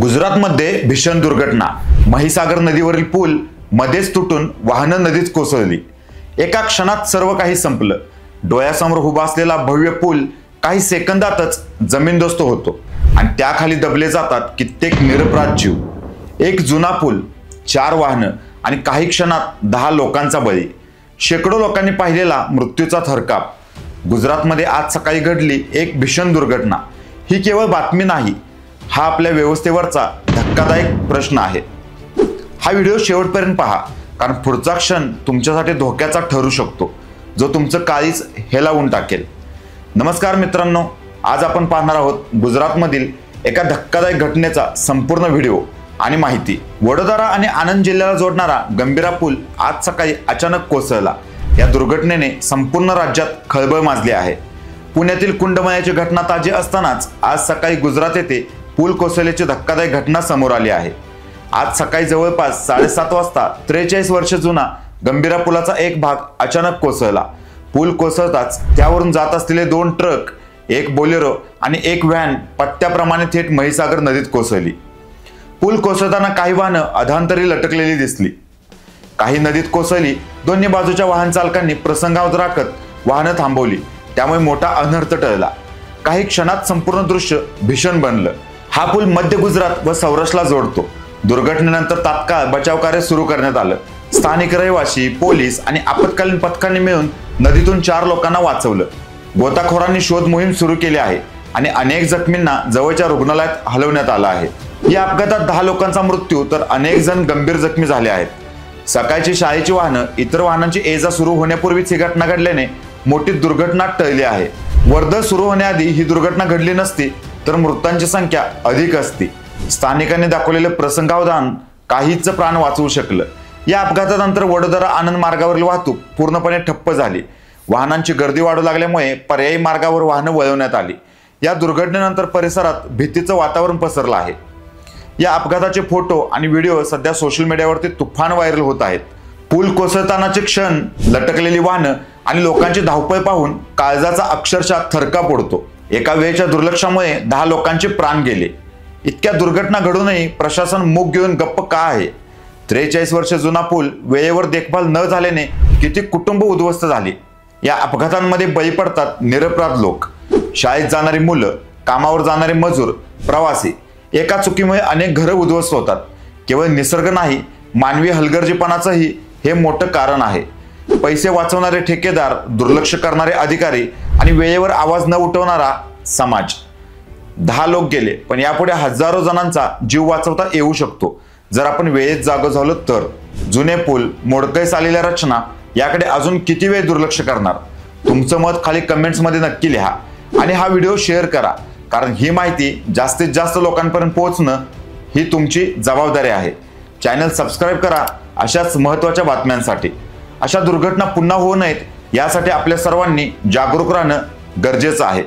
गुजरातमध्ये भीषण दुर्घटना। महिसागर नदीवरील पूल मध्येच तुटून वाहनं नदीत कोसळली। एका क्षणात सर्व काही संपलं। डोळ्यासमोर उभा असलेला भव्य पूल काही सेकंदातच जमीनदोस्त होतो आणि त्याखाली दबले जातात कित्येक निरपराध जीव। एक जुना पूल, 4 वाहनं आणि काही क्षणात 10 लोकांचा बळी। शेकडो लोकांनी पाहिलेला मृत्यूचा थरकाप। गुजरातमध्ये आज सकाळी घडली एक भीषण दुर्घटना। ही केवळ बातमी नाही, हा आपल्या व्यवस्थेवरचा धक्कादायक प्रश्न आहे। हा व्हिडिओ शेवटपर्यंत पहा, कारण पुढचा क्षण तुमच्यासाठी धोक्याचा ठरू शकतो, जो तुमचं काळीज हेलावून टाकेल। नमस्कार मित्रांनो, आज आपण पाहणार आहोत गुजरातमधील एका धक्कादायक घटनेचा संपूर्ण व्हिडिओ आणि माहिती। वडोदरा आणि आनंद जिल्ह्याला जोडणारा गंभीरा पूल आज सकाळी अचानक कोसळला। या दुर्घटनेने संपूर्ण राज्यात खळबळ माजली आहे। पुण्यातील कुंडमयाची घटना ताजी असतानाच आज सकाळी गुजरात येथे पूल कोसळल्याची धक्कादायक घटना समोर आली आहे। आज सकाळी जवळपास 7:30 वाजता 43 वर्ष जुना गंभीरा पुलाचा एक भाग अचानक कोसळला। पूल कोसळताच त्यावरून जात असलेले 2 ट्रक, एक बोलेरो आणि एक व्हॅन पट्ट्याप्रमाणे थेट महिसागर नदीत कोसळली। पूल कोसळताना काही वाहनं अधांतरी लटकलेली दिसली, काही नदीत कोसळली। दोन्ही बाजूच्या वाहन चालकांनी प्रसंगावधान राखत वाहनं थांबवली, त्यामुळे मोठा अनर्थ टळला। काही क्षणात संपूर्ण दृश्य भीषण बनलं। हा पूल मध्य गुजरात व सौराष्ट्रला जोडतो। दुर्घटनेनंतर तात्काळ बचाव कार्य सुरू करण्यात आलं। स्थानिक रहिवासी, पोलीस आणि आपत्कालीन पथकांनी मिळून नदीतून 4 लोकांना वाचवलं। गोताखोरांनी शोध मोहीम सुरू केली आहे आणि अनेक जखमींना जवळच्या रुग्णालयात हलवण्यात आलं आहे। या अपघातात 10 लोकांचा मृत्यू तर अनेक जण गंभीर जखमी झाले आहेत। सकाळची शाळेची वाहनं इतर वाहनांची ये-जा सुरू होण्यापूर्वीच ही घटना घडल्याने मोठी दुर्घटना टळली आहे। वर्दळ सुरू होण्याआधी ही दुर्घटना घडली नसती तर मृतांची संख्या अधिक असती। स्थानिकांनी दाखवलेले प्रसंगावधान काहीच प्राण वाचवू शकलं। या अपघातानंतर वडोदरा आनंद मार्गावरील वाहतूक पूर्णपणे ठप्प झाली। वाहनांची गर्दी वाढू लागल्यामुळे पर्यायी मार्गावर वाहनं वळवण्यात आली। या दुर्घटनेनंतर परिसरात भीतीचं वातावरण पसरलं आहे। या अपघाताचे फोटो आणि व्हिडिओ सध्या सोशल मीडियावरती तुफान व्हायरल होत आहेत। पूल कोसळतानाचे क्षण, लटकलेली वाहनं आणि लोकांची धावपळ पाहून काळजाचा अक्षरशः थरकाप उडतो। एका वेळच्या दुर्लक्षामुळे 10 लोकांचे प्राण गेले। इतक्या दुर्घटना घडूनही प्रशासन मूग घेऊन गप्प का आहे? 43 वर्ष जुना पूल वेळेवर देखभाल न झाल्याने किती कुटुंब उद्ध्वस्त झाली। या अपघातांमध्ये बळी पडतात निरपराध लोक, शाळेत जाणारी मुलं, कामावर जाणारे मजूर, प्रवासी। एका चुकीमुळे अनेक घरं उद्ध्वस्त होतात। केवळ निसर्ग नाही, मानवी हलगर्जीपणाचंही हे मोठं कारण आहे। पैसे वाचवणारे ठेकेदार, दुर्लक्ष करणारे अधिकारी आणि वेळेवर आवाज न उठवणारा समाज। 10 लोक गेले, पण यापुढे हजारो जणांचा जीव वाचवता येऊ शकतो जर आपण वेळेत जागो झालो तर। जुने पूल, मोडकळीस आलेल्या रचना याकडे अजून किती वेळ दुर्लक्ष करणार? तुमचं मत खाली कमेंट्समध्ये नक्की लिहा आणि हा व्हिडिओ शेअर करा, कारण ही माहिती जास्तीत जास्त लोकांपर्यंत पोहोचणं ही तुमची जबाबदारी आहे। चॅनल सबस्क्राईब करा अशाच महत्त्वाच्या बातम्यांसाठी। अशा दुर्घटना पुन्हा होऊ नयेत यासाठी आपल्या सर्वांनी जागरूक राहणं गरजेचं आहे।